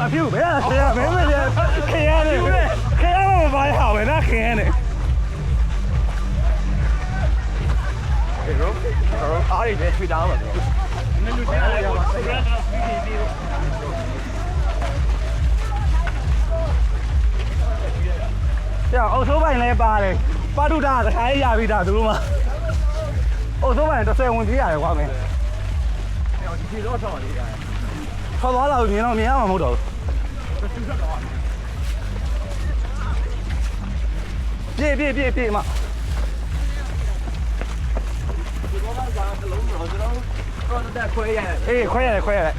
ဘာဖြစ်ဘယ်ကခင်ဗျမင်းမင်းခင်ရတယ်ခင်ရမဘာဟောပဲနော်ခင်ရတယ်အားရည်ထွေးတာပါတော့နည်းနည်းချင်းရပါစိတ်ရတာပြီးပြီးတော့အော်ဆိုးပိုင်လည်းပါတယ်ပါတုတာတခါရပြီးတာသူတို့မှအော်ဆိုးပိုင်30ဝင်ပြေးရတယ်ကွာမင်းဒီတော့ဆောင်းလေးရတယ်ခေါ်သွားလာလို့မြင်ရမှာမဟုတ်တော့ပြေးမဒီဘောကစားတလုံးတော့ကျွန်တော်တော့ခွဲရတယ်အေးခွဲရတယ်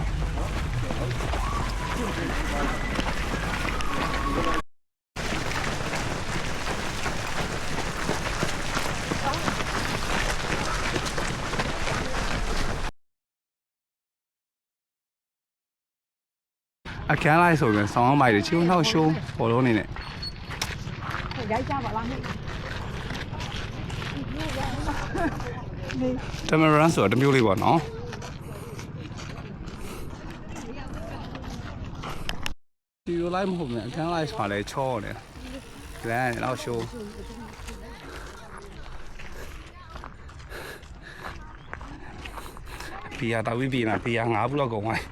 အခန်းလိုက်ဆိုရင်ဆောင်းမိုက်တွေချင်းနောက်ရှိုးပေါ်လို့နေနဲ့ရိုက်ကြပါလားမင်းတမရန်ဆိုတမျိုးလေးပေါ့နော်ဒီလိုလိုက်မဟုတ်ဘူးအခန်းလိုက်ဆိုလဲချောတယ်လမ်းနောက်ရှိုးဘီယာတာဝီဘီနာဘီယာ9ဘူးလောက်ကုန်သွား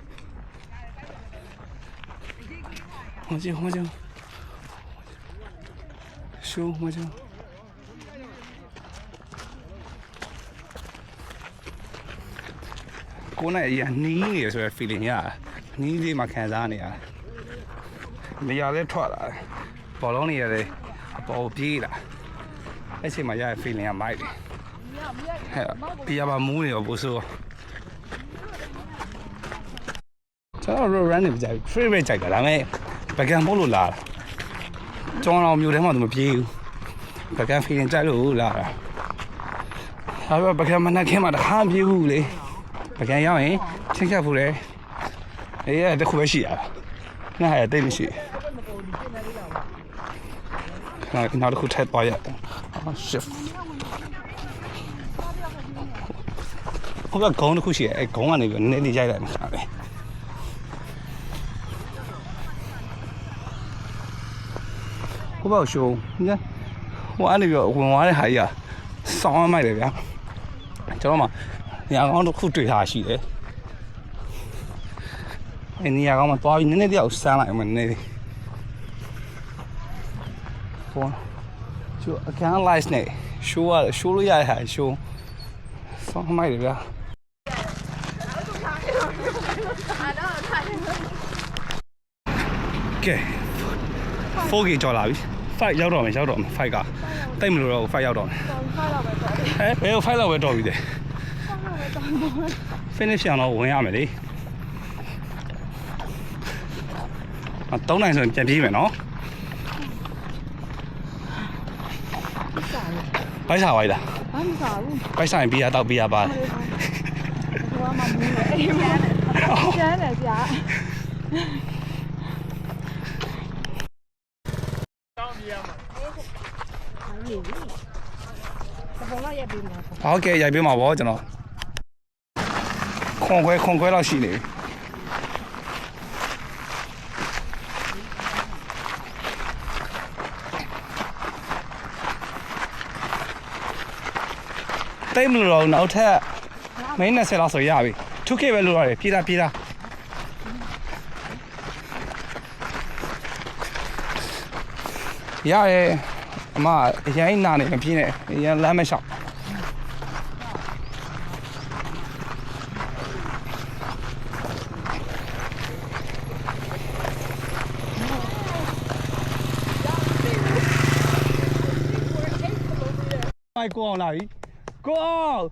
黄金，修黄金。ကိုယ်နဲ့အရင်နီးနေဆိုတဲ့ feeling ရနီးလေးမှခံစားနေရနေရာလေးထွက်လာဘောလုံးနေရတယ်အပေါ်ပြေးလာအဲ့ချိန်မှာရတဲ့ feeling ကမိုက်တယ်ဟဲ့ပြရပါမူးနေတော့ပို့ဆိုကျွန်တော် run နေကြပြီ favorite ကြိုက်တာဒါပေမဲ့ပကံပို့လို့လာတာကျောင်းတော်မျိုးထဲမှာသူမပြေးဘူးပကံ feeling ကြိုက်လို့လာတာဒါပေမဲ့ပကံမနှက်ခင်းမှာတခါပြေးဘူးလေပကံရောက်ရင်ချင်းချက်ဖို့လေအေးတခုပဲရှိရတာနားရတိတ်မရှိနောက်တစ်ခုထပ်သွားရshift ဟိုကခေါင်းတစ်ခုရှိရအဲခေါင်းကနေပြီးနည်းနည်းရိုက်လိုက်မှာပဲဟိုဘောက်ရှိုးညဟိုအနေပြီးဝင်သွားတဲ့ဟာကြီးကစောင်းမိုက်တယ်ဗျာကျွန်တော်မှနေရာကောင်းတစ်ခုတွေ့ထားရှိတယ်အဲနေရာကောင်းမှာသွားပြီးနည်းနည်းတယောက်စမ်းလိုက်မှနည်းနည်းဟိုကျအကန်လိုက်စ်နဲ့ရှိုးလို့ရတဲ့ဟာရှိုးစောင်းမိုက်တယ်ဗျာကဲ4K ကြော်လာပြီ5ရောက်တော့မယ်5ကတိတ်မလို့တော့5ရောက်တော့မယ်5လောက်ပဲတော်ပြီတဲ့ finish အောင်တော့ဝင်ရမယ်လေ3နိုင်ဆိုရင်ပြန်ပြေးမယ်နော်ဘိုက်စားပါလားဘာမစားဘူးဘိုက်စားရင်ဘီယာတောက်ဘီယာပါတယ်ဟိုကမှမူးတယ်အေးကျန်းတယ်ကြာဟုတ်ကဲ့ရိုက်ပေးမှာပေါ့ကျွန်တော်ခွန်ခွဲလောက်ရှိနေပြီတိတ်မလို့တော့နောက်ထပ်မင်း20လောက်ဆိုရပြီ 2K ပဲလို့ရတယ်ပြေးတာရရဲအမအရင်နာနေမပြေးနဲ့အရင်လမ်းမလျှောက်မိုက်ကိုအောင်လာပြီကိုအောင်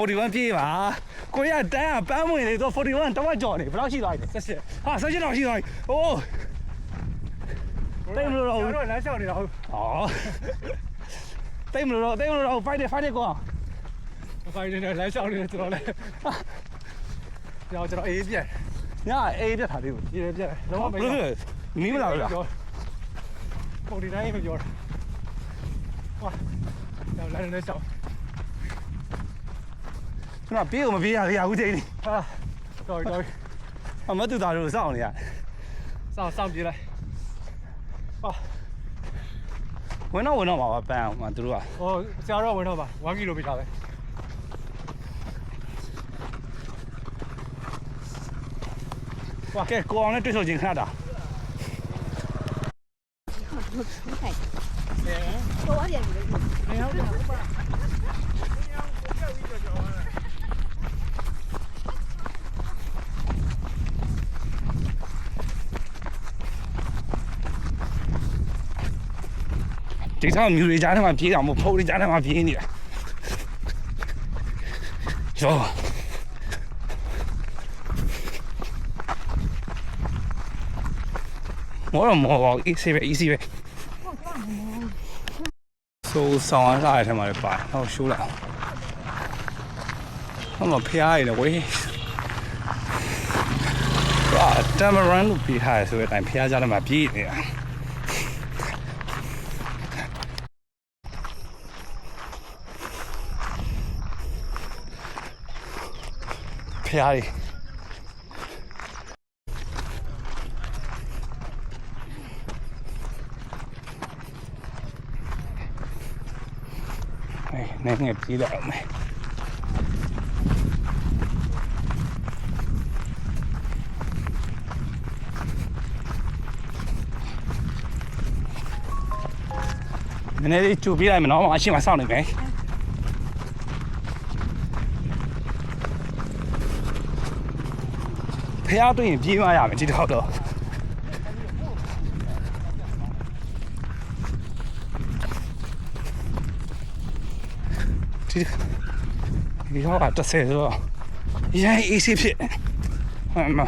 41ပြေးပါကိုရတန်းကပန်းဝင်နေတော့41တဝက်ကြော်နေဘယ်လောက်ရှိသွားလဲ78ဟာ78လောက်ရှိသွားပြီအိုးတိတ်မလို့တော့လမ်းလျှောက်နေတာဟုတ်တိတ်မလို့တော့ fight တယ်ကိုအောင် fight နေလမ်းလျှောက်နေတယ်ကျွန်တော်လည်းကျွန်တော်အေးပြက်ညအေးပြက်ထားသေးဘူးအေးပြက်လုံးဝမမီးမလာဘူးလားပုံဒီတိုင်းမပြောတာဟာတော့လမ်းလျှောက် ကျွန်တော်ပြေးကိုမပြေးရသေးဘူးချိန်နေ ဟာတော်တော် အမတူသားတို့စောင့်နေရ စောင့်ပြေးလိုက်ဟာ ဝင်တော့မှာပါပန်းအောင်သူတို့က ဟိုဆရာတော်ဝင်တော့ပါ1 ကီလိုမီတာပဲ ကဲကိုအောင်နဲ့တွေ့ဆုံချင်းခဏတာ 多点你的意思。没有 ဒီဆောင်မြူတွေကြားထဲမှာပြေးတာမဟုတ်ဖုန်းတွေကြားထဲမှာပြေးနေတာရောမောပါeasy ပဲ easy ပဲဆိုဆောင်ရတဲ့ထဲမှာလည်းပါတယ်ဟောရှိုးလိုက်ဟောမဖျားရည်လေဝေးဟာတမ်မရန်လို့ပြေးထားရဆိုတဲ့အတိုင်းဖျားကြားထဲမှာပြေးနေတာဖျားရည်နည်းနည်းပြေးလိုက်အောင်မယ်နည်းနည်းလေးကြိုပြေးလိုက်မယ်နော်အရှင်းမစောင့်နေမယ်ဖျားတွေ့ရင်ပြေးမရမယ်ဒီတော့ဒီတော့က30ဆိုတော့ရိုင်း easy ဖြစ်ဟမ်မ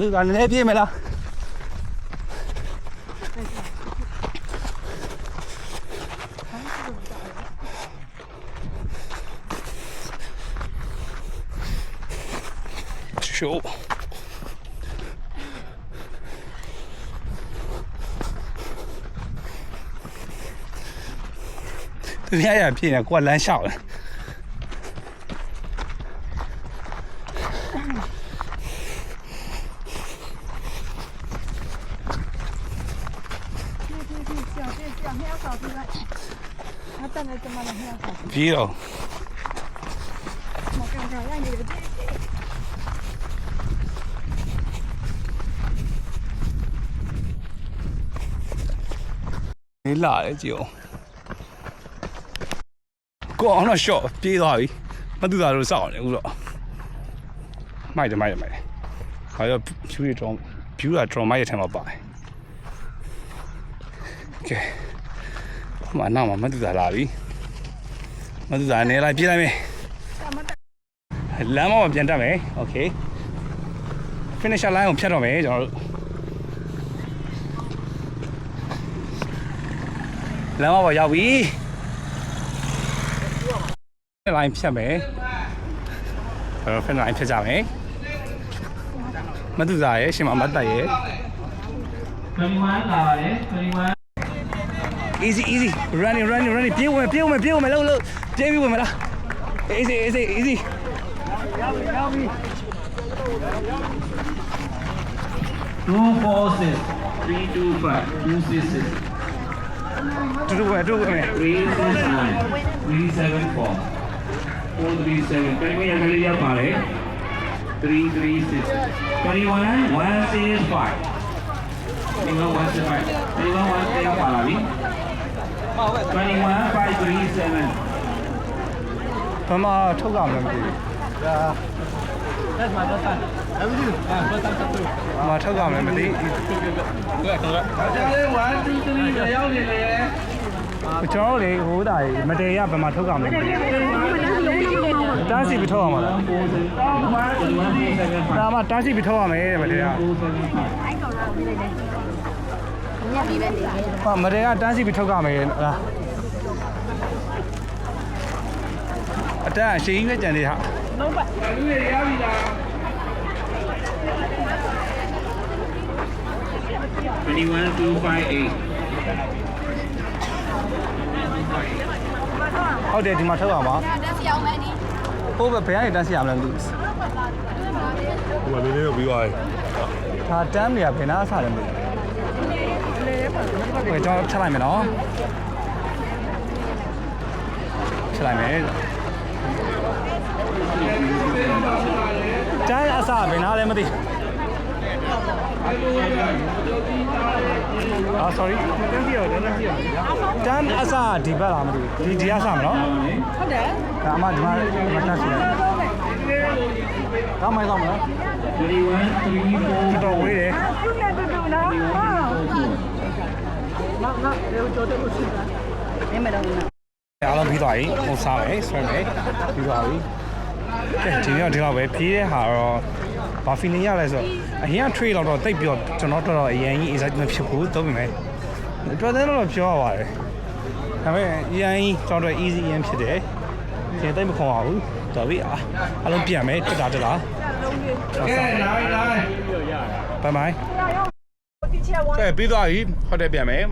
တူကလည်းပြေးမလားရှိုးသူများရပြေးနေကိုကလမ်းလျှောက်တယ်ပြေးတော့နေလာတယ်ကြည့်အောင်ကိုအောင်တော့ short ပြေးသွားပြီမတူတာတို့စောက်တယ်အခုတော့မိုက်တယ်ဘာလို့ view တွေတော့ view က drone မိုက်ရထဲမှာပါတယ်ကဲမနောက်မှာမတူတာလာပြီမတူတာနေလိုက်ပြေးလိုက်မယ်လမ်းမှာပြန်တက်မယ် okay finish line ကိုဖြတ်တော့မယ်ကျွန်တော်တို့လမ်းမှာရောက်ပြီ line ဖြတ်မယ်finish line ဖြတ်ကြမယ်မတူတာရဲ့ရှင်မမတ်တက်ရဲ့21လာပါတယ်21 easy running ပြေးဝင်လို့ပြေးပြီးဝင်မလား easy ရောက်ပြီ 246 325 266 တူမယ် 369 374 437 21ရကလေးရောက်ပါလေ336 21 165 21 165 21 1ရောက်ပါလားဗျ21 537 ဘာမှထုတ်ရမှာမသိဘူး လက်မှာတော့တာအဲ့ဒီဘာသာတူ ဘာမှထုတ်ရမှာမသိ ဒါကြောင့်လေ1 2 3ရောက်နေလေ ကျွန်တော်တို့လေဟိုတာမတေရဘာမှထုတ်ရမှာမသိတားစီပြီးထုတ်ရမှာလားဒါမှတားစီပြီးထုတ်ရမယ်တဲ့မတေရဟာမတေရတားစီပြီးထုတ်ရမယ်လားအတန်းအရှိကြီးနဲ့ကြံနေဟာ လူတွေရပြီလား 21,258. ဟုတ်တယ်ဒီမှာထုတ်အောင်ပါ တက်စီအောင်မယ်နီး ဟိုဘယ်ကနေတန်းစီရမလဲမသိဘူး ဟိုကလေးလေးကိုပြီးသွားပြီ ဒါတန်းတွေကဘယ်နာအစားလဲမသိဘူးကျွန်တော်ချက်လိုက်မယ်နော်ချက်လိုက်မယ်တန်းအစားဘယ်နာလဲမသိAh sorry တန်းစီရောတန်းစီရောတန်းအစားဒီဘက်လားမသိဘူးဒီအစားမနော် ဟုတ်တယ် ဒါအမဒီမှာတန်းစီရကောင်းမိုင်းကောင်းမလား 21,344. တော်ဝေးတယ် သူ့နဲ့တူတူနော်နေမတော့ဘူး အားလုံးပြီးသွားပြီဟိုစားမယ်ဆွဲမယ်ပြီးသွားပြီကဲဒီနေ့ဒီလောက်ပဲဖြေးတဲ့ဟာတော့ဘာ feeling ရလဲဆိုတော့အရင်က trade တော့တိတ်ပြီးတော့ကျွန်တော်တော်တော်အရင်ကြီး excitement ဖြစ်ဖို့သုံးပြီမယ်တော်တယ်တော့ပြောရပါတယ်ဒါပေမဲ့အရင်ကြီးကျွန်တော် easy အရင်ဖြစ်တယ်ဒီတိတ်မခေါ်ပါဘူးတော်ပြီအားလုံးပြန်မယ်တက်တာကဲနိုင်နိုင်ဘိုင်ဘိုင်ကဲပြီးသွားပြီဟိုတယ်ပြန်မယ်